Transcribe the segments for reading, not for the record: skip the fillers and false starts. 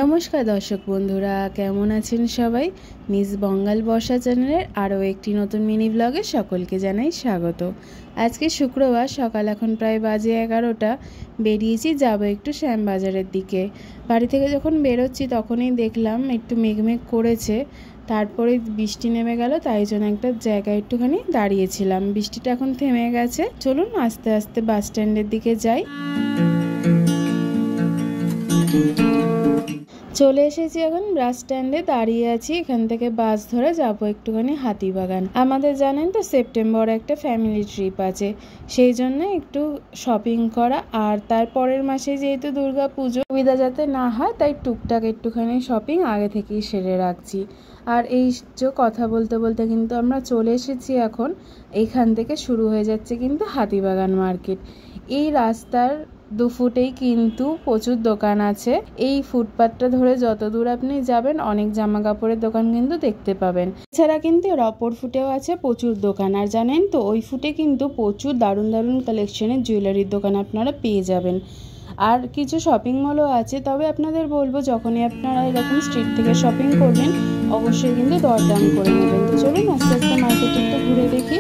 নমস্কার দর্শক বন্ধুরা, কেমন আছেন সবাই? মিস বঙ্গাল বর্ষা চ্যানেলের আরও একটি নতুন মিনি ব্লগে সকলকে জানাই স্বাগত। আজকে শুক্রবার, সকাল এখন প্রায় বাজে 11টা। বেরিয়েছি, যাব একটু শ্যামবাজারের দিকে। বাড়ি থেকে যখন বেরোচ্ছি তখনই দেখলাম একটু মেঘমেঘ করেছে, তারপরে বৃষ্টি নেমে গেল। তাই জন্য একটা জায়গায় একটুখানি দাঁড়িয়েছিলাম। বৃষ্টিটা এখন থেমে গেছে। চলুন আস্তে আস্তে বাস স্ট্যান্ডের দিকে যাই। চলে এসেছি, এখন বাস স্ট্যান্ডে দাঁড়িয়ে আছি। এখান থেকে বাস ধরে যাব একটুখানি হাতিবাগান। আমাদের জানেন তো সেপ্টেম্বরে একটা ফ্যামিলি ট্রিপ আছে, সেই জন্য একটু শপিং করা। আর তারপরের মাসে যেহেতু দুর্গা পুজো, সুবিধা যাতে না হয় তাই টুকটাক একটুখানি শপিং আগে থেকেই সেরে রাখছি। আর এই যে কথা বলতে বলতে কিন্তু আমরা চলে এসেছি এখন। এইখান থেকে শুরু হয়ে যাচ্ছে কিন্তু হাতিবাগান মার্কেট। এই রাস্তার 2 ফুটেই কিন্তু প্রচুর দোকান আছে। এই ফুটপাথটা ধরে যত দূর আপনি যাবেন অনেক জামা কাপড়ের দোকান কিন্তু দেখতে পাবেন। এছাড়া কিন্তু এর অপর ফুটেও আছে প্রচুর দোকান। আর জানেন তো, ওই ফুটে কিন্তু প্রচুর দারুণ দারুণ কালেকশনের জুয়েলারির দোকান আপনারা পেয়ে যাবেন। আর কিছু শপিং মলও আছে। তবে আপনাদের বলবো, যখনই আপনারা এরকম স্ট্রিট থেকে শপিং করবেন অবশ্যই কিন্তু দরদাম করে নেবেন। তো চলুন আস্তে আস্তে মার্কেটে একটু ঘুরে দেখি।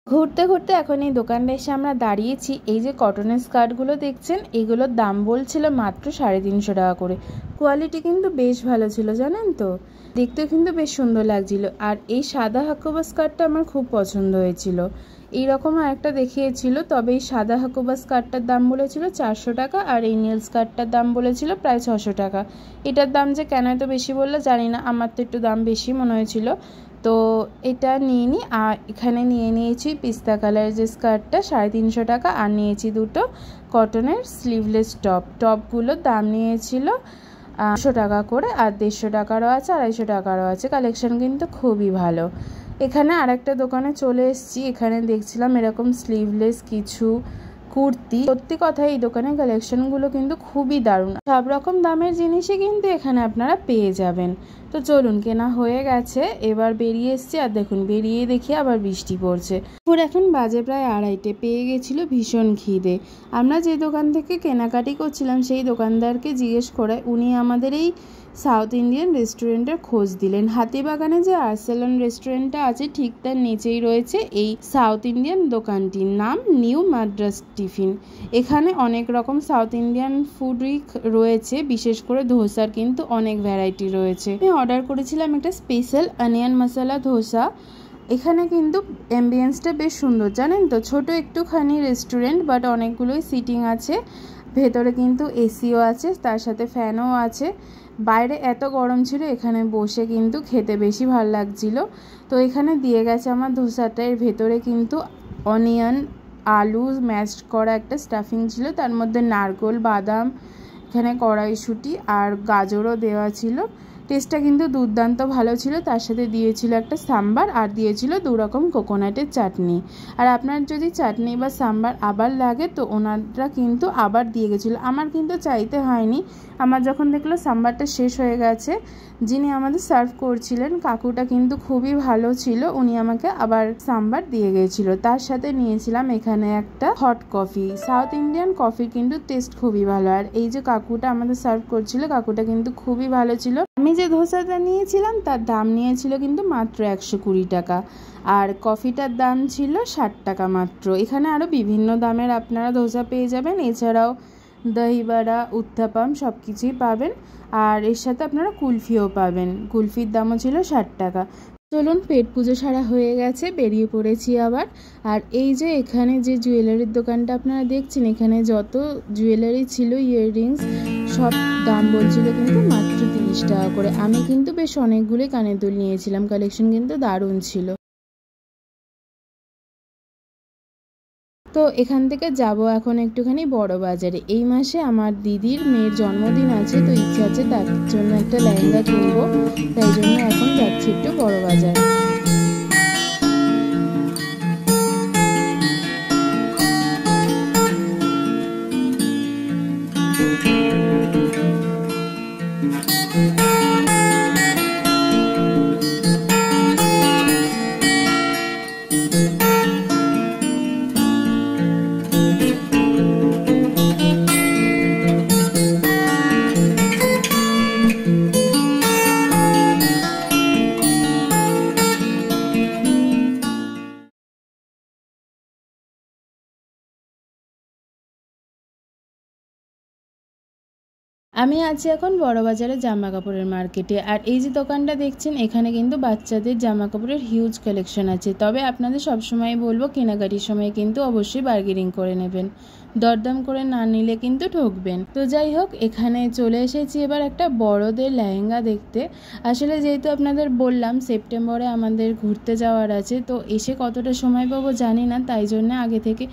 ঘুরতে ঘুরতে এখন এই দোকানটা এসে আমরা দাঁড়িয়েছি। এই যে কটনের স্কার্টগুলো দেখছেন, এগুলোর দাম বলছিল মাত্র 350 টাকা করে। কোয়ালিটি কিন্তু বেশ ভালো ছিল, জানেন তো, দেখতেও কিন্তু বেশ সুন্দর লাগছিল। আর এই সাদা হাকোবা স্কার্টটা আমার খুব পছন্দ হয়েছিল। এইরকম আরেকটা দেখিয়েছিল, তবে এই সাদা হাকোবা স্কার্টটার দাম বলেছিল 400 টাকা, আর এই নীল স্কার্টটার দাম বলেছিল প্রায় 600 টাকা। এটার দাম যে কেন এত বেশি বললো জানি না, আমার তো একটু দাম বেশি মনে হয়েছিল। তো এটা নিয়ে নিই। আর এখানে নিয়ে নিয়েছি পিস্তা কালারের যে স্কার্টটা 350 টাকা, আর নিয়েছি দুটো কটনের স্লিভলেস টপগুলোর দাম নিয়েছিল 100 টাকা করে। আর 150 টাকারও আছে, 250 টাকারও আছে। কালেকশন কিন্তু খুবই ভালো। এখানে আরেকটা দোকানে চলে এসেছি। এখানে দেখছিলাম এরকম স্লিভলেস কিছু কুর্তি। সত্যি কথা, এই দোকানের কালেকশনগুলো কিন্তু খুবই দারুণ। সব রকম দামের জিনিসই কিন্তু এখানে আপনারা পেয়ে যাবেন। তো চলুন, কেনা হয়ে গেছে, এবার বেরিয়ে এসছি। আর দেখুন, বেরিয়ে দেখি আবার বৃষ্টি পড়ছে। পুরো এখন বাজে প্রায় 2:30। পেয়ে গেছিল ভীষণ খিদে। আমরা যে দোকান থেকে কেনাকাটি করছিলাম সেই দোকানদারকে জিজ্ঞেস করে উনি আমাদের এই সাউথ ইন্ডিয়ান রেস্টুরেন্টের খোঁজ দিলেন। হাতিবাগানে যে আর্সেলন রেস্টুরেন্টটা আছে ঠিক তার নিচেই রয়েছে এই সাউথ ইন্ডিয়ান দোকানটির নাম নিউ মাদ্রাস টিফিন। এখানে অনেক রকম সাউথ ইন্ডিয়ান ফুডই রয়েছে, বিশেষ করে ধোসার কিন্তু অনেক ভ্যারাইটি রয়েছে। আমি অর্ডার করেছিলাম একটা স্পেশাল অনিয়ন মশলা ধোসা। এখানে কিন্তু অ্যাম্বিয়েন্সটা বেশ সুন্দর, জানেন তো, ছোট একটুখানি রেস্টুরেন্ট, বাট অনেকগুলোই সিটিং আছে। ভেতরে কিন্তু এসিও আছে, তার সাথে ফ্যানও আছে। বাইরে এত গরম ছিল, এখানে বসে কিন্তু খেতে বেশি ভালো লাগছিল। তো এখানে দিয়ে গেছে আমার ধোসাটা। এর ভেতরে কিন্তু অনিয়ন, আলু ম্যাশড করা একটা স্টাফিং ছিল, তার মধ্যে নারকেল, বাদাম, এখানে কড়াইশুঁটি আর গাজরও দেওয়া ছিল। টেস্টটা কিন্তু দুর্দান্ত ভালো ছিল। তার সাথে দিয়েছিল একটা সাম্বার, আর দিয়েছিল 2 রকম কোকোনাটের চাটনি। আর আপনার যদি চাটনি বা সাম্বার আবার লাগে তো ওনারা কিন্তু আবার দিয়ে গেছিলো। আমার কিন্তু চাইতে হয়নি। আমার যখন দেখলো সাম্বারটা শেষ হয়ে গেছে, যিনি আমাদের সার্ভ করছিলেন কাকুটা কিন্তু খুবই ভালো ছিল, উনি আমাকে আবার সাম্বার দিয়ে গেছিলো। তার সাথে নিয়েছিলাম এখানে একটা হট কফি। সাউথ ইন্ডিয়ান কফির কিন্তু টেস্ট খুবই ভালো। আর এই যে কাকুটা আমাদের সার্ভ করছিল, কাকুটা কিন্তু খুবই ভালো ছিল। আমি যে ধোসাটা নিয়েছিলাম তার দাম নিয়েছিল কিন্তু মাত্র 120 টাকা, আর কফিটার দাম ছিল 60 টাকা মাত্র। এখানে আরও বিভিন্ন দামের আপনারা ধোসা পেয়ে যাবেন। এছাড়াও দহিবড়া, উত্তাপাম সব কিছুই পাবেন। আর এর সাথে আপনারা কুলফিও পাবেন। কুলফির দামও ছিল 60 টাকা। চলুন, পেট পুজো সারা হয়ে গেছে, বেরিয়ে পড়েছি আবার। আর এই যে এখানে যে জুয়েলারির দোকানটা আপনারা দেখছেন, এখানে যত জুয়েলারি ছিল, ইয়াররিংস, সব দাম বলছিল কিন্তু মাত্র 30 টাকা করে। আমি কিন্তু বেশ অনেকগুলোই কানের দুল নিয়েছিলাম। কালেকশন কিন্তু দারুণ ছিল। তো এখান থেকে যাব এখন একটুখানি বড় বাজারে। এই মাসে আমার দিদির মেয়ের জন্মদিন আছে, তো ইচ্ছে আছে তার জন্য একটা লেহেঙ্গা কিনবো, তাই জন্য এখন যাচ্ছি একটু বড় বাজার। আমি আছি এখন বড়বাজারে জামা কাপড়ের মার্কেটে। আর এই যে দোকানটা দেখছেন, এখানে কিন্তু বাচ্চাদের জামা কাপড়ের হিউজ কালেকশন আছে। তবে আপনাদের সবসময় বলবো কেনাকাটির সময় কিন্তু অবশ্যই বার্গেনিং করে নেবেন, দরদাম করে না নিলে কিন্তু ঠকবেন। তো যাই হোক, এখানে চলে এসেছি এবার একটা বড়দের লেহেঙ্গা দেখতে। আসলে যেহেতু আপনাদের বললাম সেপ্টেম্বরে আমাদের ঘুরতে যাওয়ার আছে, তো এসে কতটা সময় পাবো জানি না, তাই জন্য আগে থেকে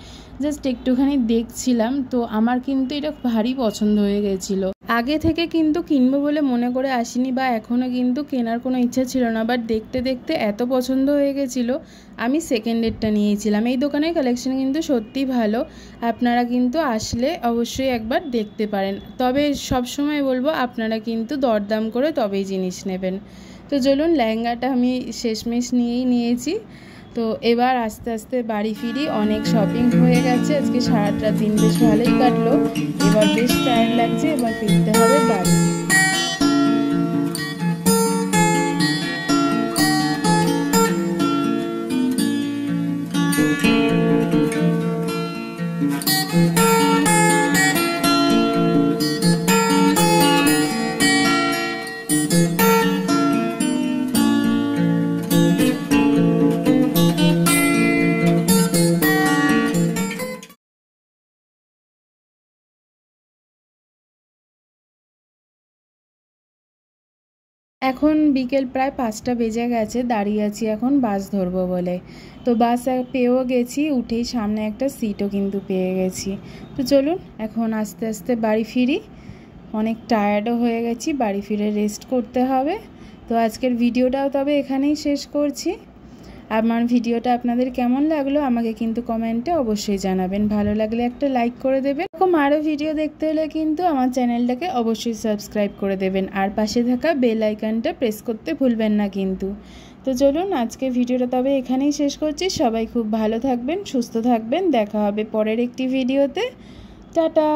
জাস্ট একটুখানি দেখছিলাম। তো আমার কিন্তু এটা ভারী পছন্দ হয়ে গেছিলো। আগে থেকে কিন্তু কিনবো বলে মনে করে আসিনি, বা এখনও কিন্তু কেনার কোনো ইচ্ছা ছিল না, বাট দেখতে দেখতে এত পছন্দ হয়ে গেছিলো আমি সেকেন্ডেরটা নিয়েছিলাম। এই দোকানের কালেকশন কিন্তু সত্যি ভালো, আপনারা কিন্তু আসলে অবশ্যই একবার দেখতে পারেন। তবে সব সময় বলবো আপনারা কিন্তু দরদাম করে তবেই জিনিস নেবেন। তো চলুন, লেহেঙ্গাটা আমি শেষমেশ নিয়েছি। তো এবার আস্তে আস্তে বাড়ি ফিরি। অনেক শপিং হয়ে গেছে, আজকে সারাটা দিন বেশ ভালোই কাটলো। এবার বেশ টায়ার্ড লাগছে, এবার ফিরতে হবে বাড়ি। এখন বিকেল প্রায় 5টা বেজে গেছে, দাঁড়িয়ে আছি এখন বাস ধরবো বলে। তো বাস পেয়েও গেছি, উঠেই সামনে একটা সিটও কিন্তু পেয়ে গেছি। তো চলুন এখন আস্তে আস্তে বাড়ি ফিরি। অনেক টায়ার্ডও হয়ে গেছি, বাড়ি ফিরে রেস্ট করতে হবে। তো আজকের ভিডিওটাও তবে এখানেই শেষ করছি। আমার ভিডিওটা আপনাদের কেমন লাগলো আমাকে কিন্তু কমেন্টে অবশ্যই জানাবেন। ভালো লাগলে একটা লাইক করে দেবেন। এরকম আরও ভিডিও দেখতে হলে কিন্তু আমার চ্যানেলটাকে অবশ্যই সাবস্ক্রাইব করে দেবেন, আর পাশে থাকা বেল আইকনটা প্রেস করতে ভুলবেন না কিন্তু। তো চলুন আজকে ভিডিওটা তবে এখানেই শেষ করছি। সবাই খুব ভালো থাকবেন, সুস্থ থাকবেন। দেখা হবে পরের একটি ভিডিওতে। টাটা।